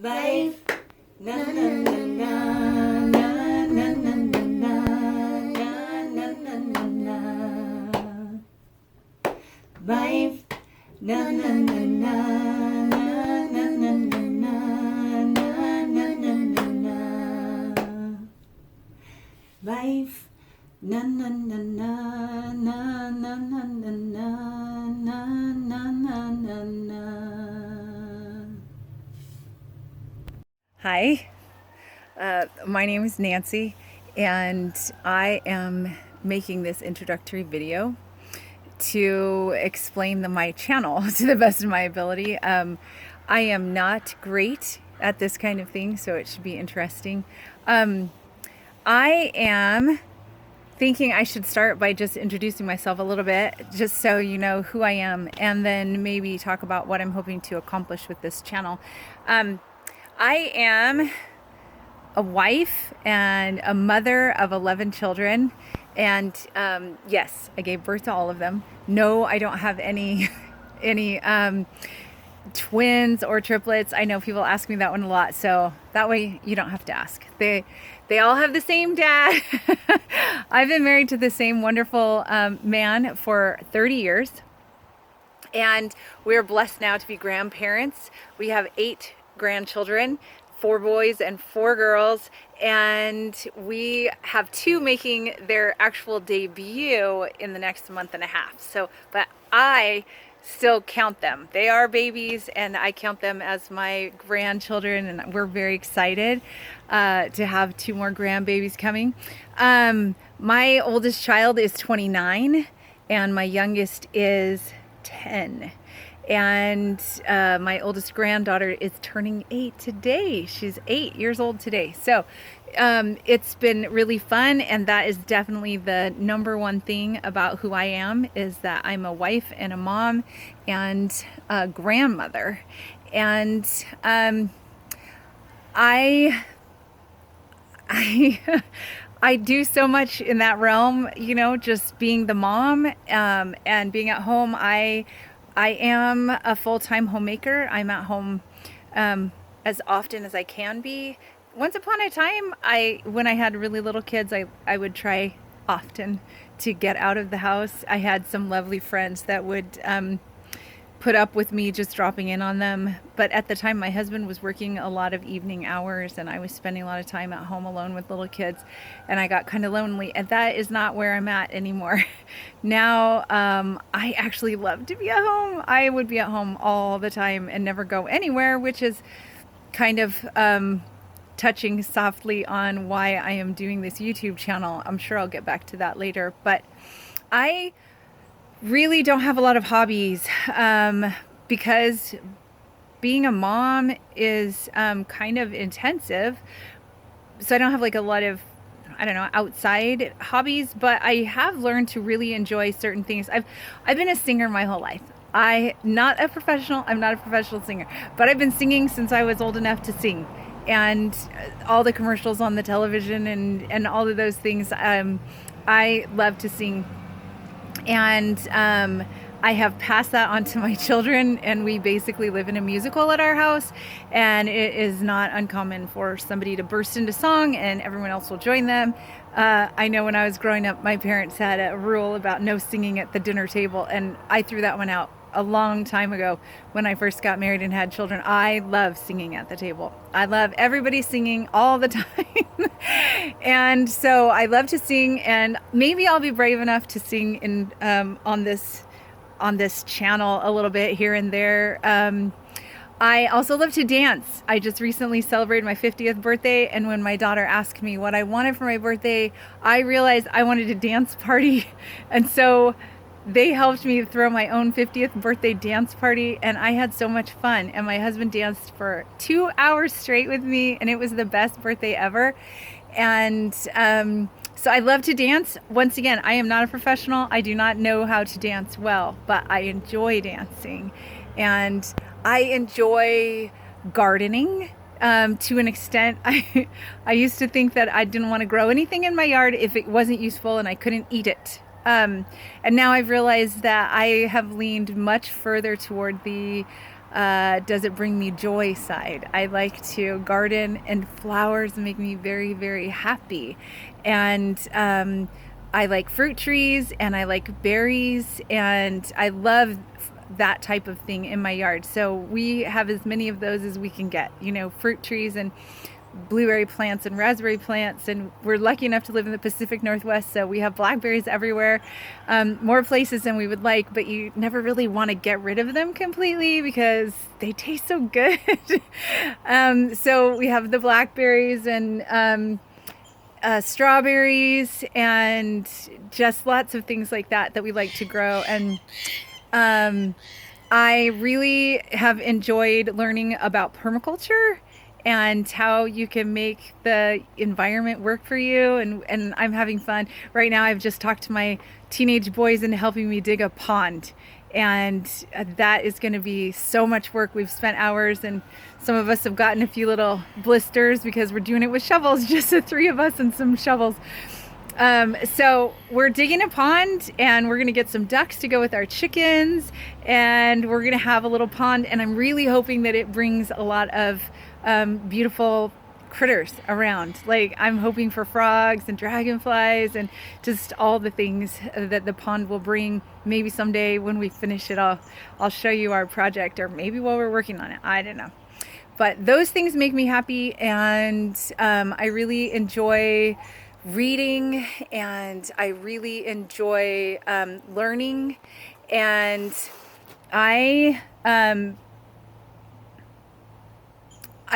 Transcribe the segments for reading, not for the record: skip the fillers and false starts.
Life, na na na na na na na na na na na na na. Life, na na na na na na na na na na na na na. Life, na na na na na na na na na na na na na. Hi, my name is Nancy, and I am making this introductory video to explain my channel to the best of my ability. I am not great at this kind of thing, so it should be interesting. I am thinking I should start by just introducing myself a little bit, just so you know who I am, and then maybe talk about what I'm hoping to accomplish with this channel. I am a wife and a mother of 11 children, and yes, I gave birth to all of them. No, I don't have any twins or triplets. I know people ask me that one a lot, so that way you don't have to ask. They all have the same dad. I've been married to the same wonderful man for 30 years, and we're blessed now to be grandparents. We have 8 grandchildren, 4 boys and 4 girls, and we have 2 making their actual debut in the next month and a half. So, but I still count them. They are babies, and I count them as my grandchildren, and we're very excited to have 2 more grandbabies coming. My oldest child is 29, and my youngest is 10. And my oldest granddaughter is turning 8 today. She's 8 years old today. So it's been really fun, and that is definitely the number one thing about who I am, is that I'm a wife and a mom and a grandmother. And I I do so much in that realm, you know, just being the mom and being at home. I am a full-time homemaker. I'm at home as often as I can be. Once upon a time, when I had really little kids, I would try often to get out of the house. I had some lovely friends that would put up with me just dropping in on them. But at the time, my husband was working a lot of evening hours, and I was spending a lot of time at home alone with little kids, and I got kind of lonely, and that is not where I'm at anymore. Now, I actually love to be at home. I would be at home all the time and never go anywhere, which is kind of touching softly on why I am doing this YouTube channel. I'm sure I'll get back to that later, but I really don't have a lot of hobbies because being a mom is kind of intensive. So I don't have like a lot of, I don't know, outside hobbies, but I have learned to really enjoy certain things. I've been a singer my whole life. I'm not a professional singer, but I've been singing since I was old enough to sing. And all the commercials on the television and all of those things, I love to sing. And I have passed that on to my children, and we basically live in a musical at our house, and it is not uncommon for somebody to burst into song and everyone else will join them. I know when I was growing up, my parents had a rule about no singing at the dinner table, and I threw that one out a long time ago when I first got married and had children. I love singing at the table. I love everybody singing all the time. And so I love to sing, and maybe I'll be brave enough to sing in on this channel a little bit here and there. I also love to dance. I just recently celebrated my 50th birthday, and when my daughter asked me what I wanted for my birthday, I realized I wanted a dance party. And so they helped me throw my own 50th birthday dance party, and I had so much fun. And my husband danced for 2 hours straight with me, and it was the best birthday ever. And so I love to dance. Once again, I am not a professional. I do not know how to dance well, but I enjoy dancing. And I enjoy gardening to an extent. I used to think that I didn't want to grow anything in my yard if it wasn't useful and I couldn't eat it. And now I've realized that I have leaned much further toward the does it bring me joy side. I like to garden, and flowers make me very, very happy. And I like fruit trees, and I like berries, and I love that type of thing in my yard. So we have as many of those as we can get, fruit trees and blueberry plants and raspberry plants, and we're lucky enough to live in the Pacific Northwest, so we have blackberries everywhere, more places than we would like, but you never really want to get rid of them completely because they taste so good. So we have the blackberries and strawberries and just lots of things like that we like to grow. And I really have enjoyed learning about permaculture and how you can make the environment work for you. And I'm having fun. Right now, I've just talked to my teenage boys into helping me dig a pond. And that is going to be so much work. We've spent hours, and some of us have gotten a few little blisters because we're doing it with shovels, just the three of us and some shovels. So we're digging a pond, and we're going to get some ducks to go with our chickens, and we're going to have a little pond, and I'm really hoping that it brings a lot of beautiful critters around. Like, I'm hoping for frogs and dragonflies and just all the things that the pond will bring. Maybe someday when we finish it, I'll show you our project, or maybe while we're working on it. I don't know. But those things make me happy, and I really enjoy reading, and I really enjoy learning, and I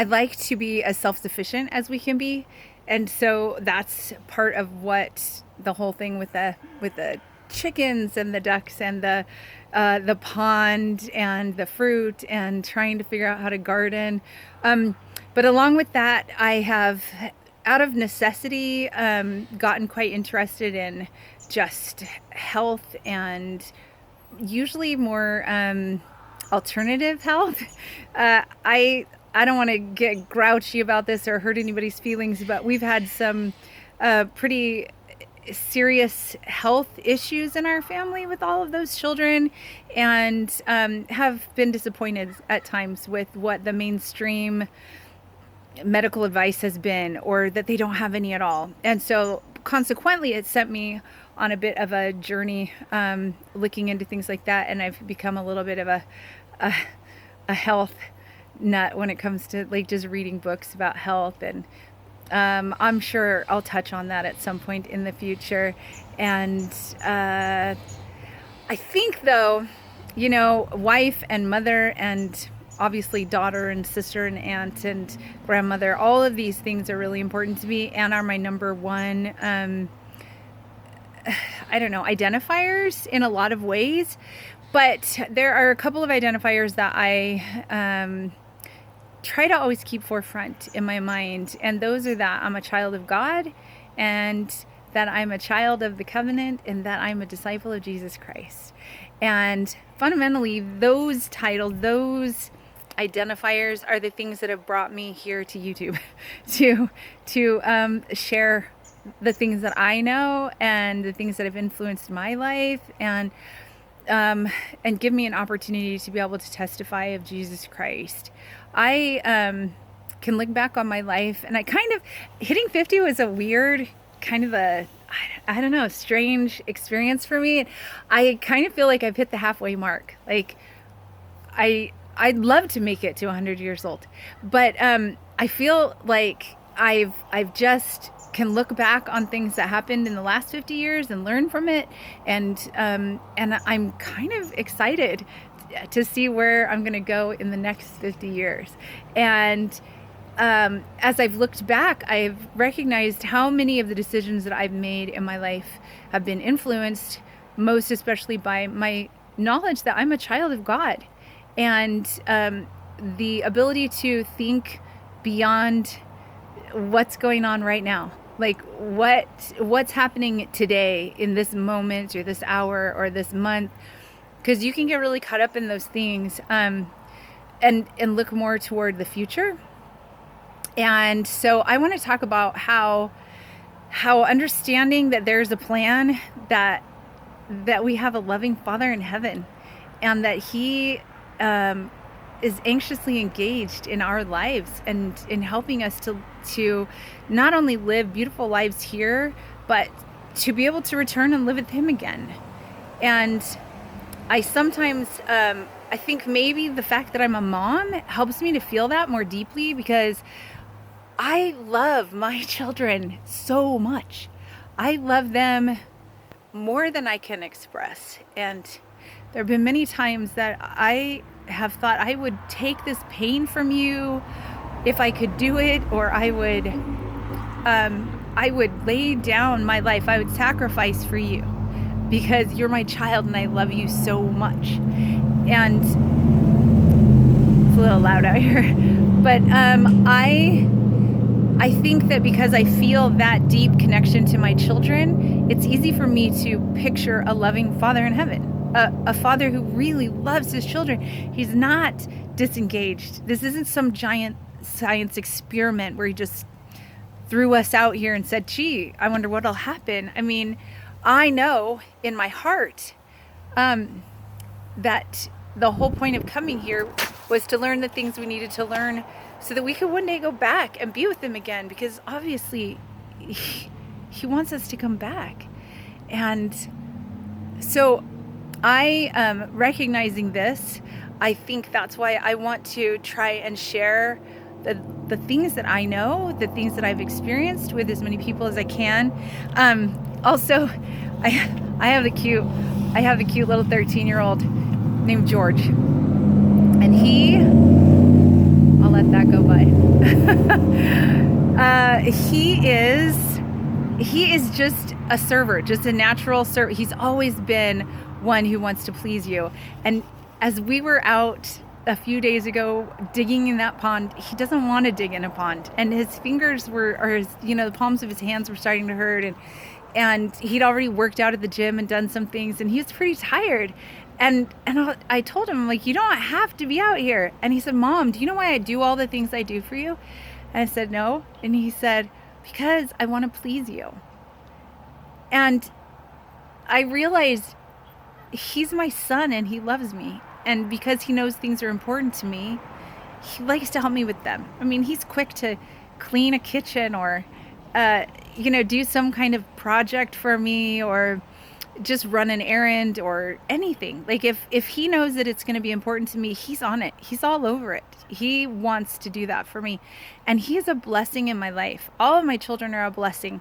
like to be as self-sufficient as we can be, and so that's part of what the whole thing with the chickens and the ducks and the pond and the fruit and trying to figure out how to garden. But along with that, I have, out of necessity, gotten quite interested in just health, and usually more alternative health. I don't want to get grouchy about this or hurt anybody's feelings, but we've had some pretty serious health issues in our family with all of those children, and have been disappointed at times with what the mainstream medical advice has been, or that they don't have any at all. And so consequently, it sent me on a bit of a journey looking into things like that, and I've become a little bit of a health nut when it comes to like just reading books about health. And I'm sure I'll touch on that at some point in the future. And I think, though, wife and mother, and obviously daughter and sister and aunt and grandmother, all of these things are really important to me and are my number one identifiers in a lot of ways. But there are a couple of identifiers that I try to always keep forefront in my mind, and those are that I'm a child of God, and that I'm a child of the covenant, and that I'm a disciple of Jesus Christ. And fundamentally, those titles, those identifiers, are the things that have brought me here to YouTube to share the things that I know and the things that have influenced my life, and give me an opportunity to be able to testify of Jesus Christ. I can look back on my life, and I kind of, hitting 50 was a weird, kind of a, I don't know, strange experience for me. I kind of feel like I've hit the halfway mark. Like, I'd love to make it to 100 years old, but I feel like I've just can look back on things that happened in the last 50 years and learn from it, and I'm kind of excited to see where I'm going to go in the next 50 years. And as I've looked back, I've recognized how many of the decisions that I've made in my life have been influenced, most especially by my knowledge that I'm a child of God, and the ability to think beyond what's going on right now. Like, what's happening today in this moment or this hour or this month, because you can get really caught up in those things, and look more toward the future. And so I want to talk about how understanding that there's a plan, that we have a loving Father in heaven, and that He is anxiously engaged in our lives and in helping us to not only live beautiful lives here, but to be able to return and live with him again. And I sometimes, I think maybe the fact that I'm a mom helps me to feel that more deeply, because I love my children so much. I love them more than I can express. And there have been many times that I have thought I would take this pain from you if I could do it, or I would lay down my life. I would sacrifice for you because you're my child and I love you so much. And it's a little loud out here, but I think that because I feel that deep connection to my children, it's easy for me to picture a loving Father in heaven, a Father who really loves his children. He's not disengaged. This isn't some giant science experiment where he just threw us out here and said, gee, I wonder what'll happen. I mean, I know in my heart that the whole point of coming here was to learn the things we needed to learn so that we could one day go back and be with him again, because obviously he wants us to come back. And so I, recognizing this, I think that's why I want to try and share the things that I know, the things that I've experienced with as many people as I can. Also, I have a cute little 13-year-old named George, and I'll let that go by. He is just a server, just a natural server. He's always been one who wants to please you. And as we were out a few days ago digging in that pond, he doesn't want to dig in a pond, and his fingers the palms of his hands were starting to hurt, and he'd already worked out at the gym and done some things, and he was pretty tired. And I told him, I'm like, you don't have to be out here. And he said, Mom, do you know why I do all the things I do for you? And I said, no. And he said, because I want to please you. And I realized he's my son and he loves me. And because he knows things are important to me, he likes to help me with them. I mean, he's quick to clean a kitchen or, do some kind of project for me, or just run an errand or anything. Like if he knows that it's going to be important to me, he's on it. He's all over it. He wants to do that for me. And he is a blessing in my life. All of my children are a blessing.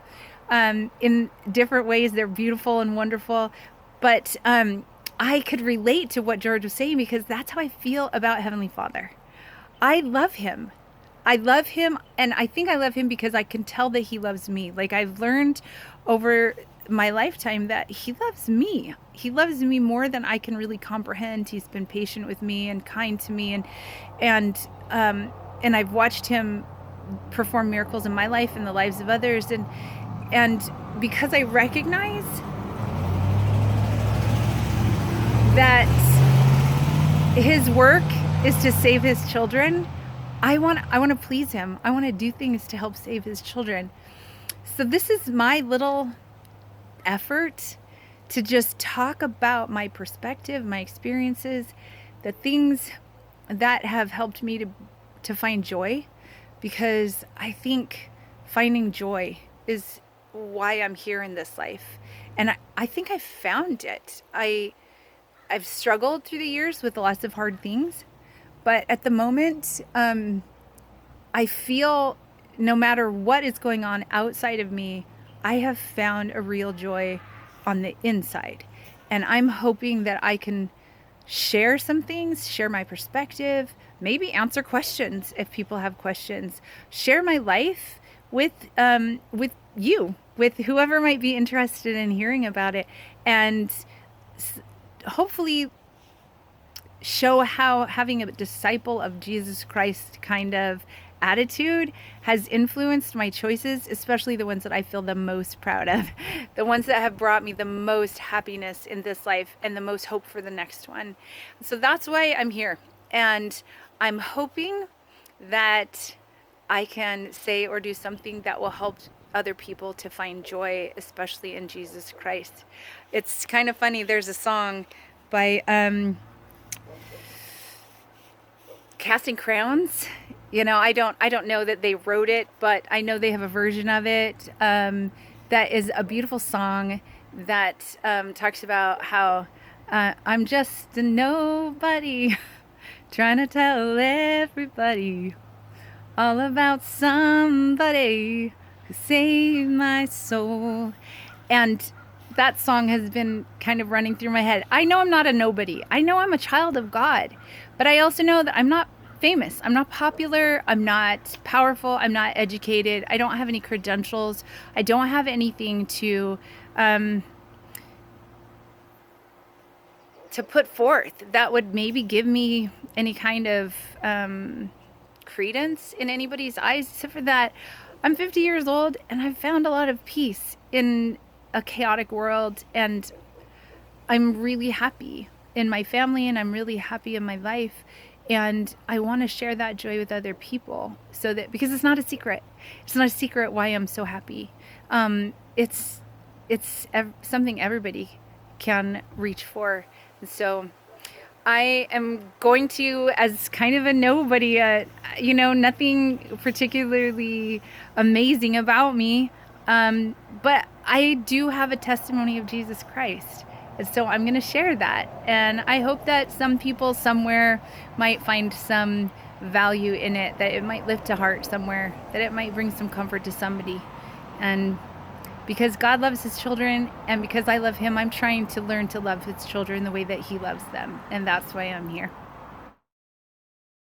In different ways, they're beautiful and wonderful. But I could relate to what George was saying, because that's how I feel about Heavenly Father. I love him. And I think I love him because I can tell that he loves me. Like, I've learned over my lifetime that he loves me. He loves me more than I can really comprehend. He's been patient with me and kind to me, and I've watched him perform miracles in my life and the lives of others, and because I recognize that his work is to save his children, I want to please him. I want to do things to help save his children. So this is my little effort to just talk about my perspective, my experiences, the things that have helped me to find joy, because I think finding joy is why I'm here in this life. And I think I've found it. I've struggled through the years with lots of hard things, but at the moment, I feel no matter what is going on outside of me, I have found a real joy on the inside. And I'm hoping that I can share some things, share my perspective, maybe answer questions if people have questions, share my life with you, with whoever might be interested in hearing about it, and hopefully show how having a disciple of Jesus Christ kind of attitude has influenced my choices, especially the ones that I feel the most proud of, the ones that have brought me the most happiness in this life and the most hope for the next one. So that's why I'm here. And I'm hoping that I can say or do something that will help other people to find joy, especially in Jesus Christ. It's kind of funny. There's a song by Casting Crowns. You know, I don't know that they wrote it, but I know they have a version of it that is a beautiful song that talks about how I'm just a nobody trying to tell everybody all about somebody who saved my soul. And that song has been kind of running through my head. I know I'm not a nobody. I know I'm a child of God. But I also know that I'm not famous. I'm not popular. I'm not powerful. I'm not educated. I don't have any credentials. I don't have anything to put forth that would maybe give me any kind of credence in anybody's eyes, except for that I'm 50 years old and I've found a lot of peace in a chaotic world, and I'm really happy in my family and I'm really happy in my life, and I want to share that joy with other people, so that, because it's not a secret. It's not a secret why I'm so happy. It's something everybody can reach for. And so I am going to, as kind of a nobody, you know, nothing particularly amazing about me, but I do have a testimony of Jesus Christ. And so I'm going to share that. And I hope that some people somewhere might find some value in it, that it might lift a heart somewhere, that it might bring some comfort to somebody. And because God loves his children, and because I love him, I'm trying to learn to love his children the way that he loves them. And that's why I'm here.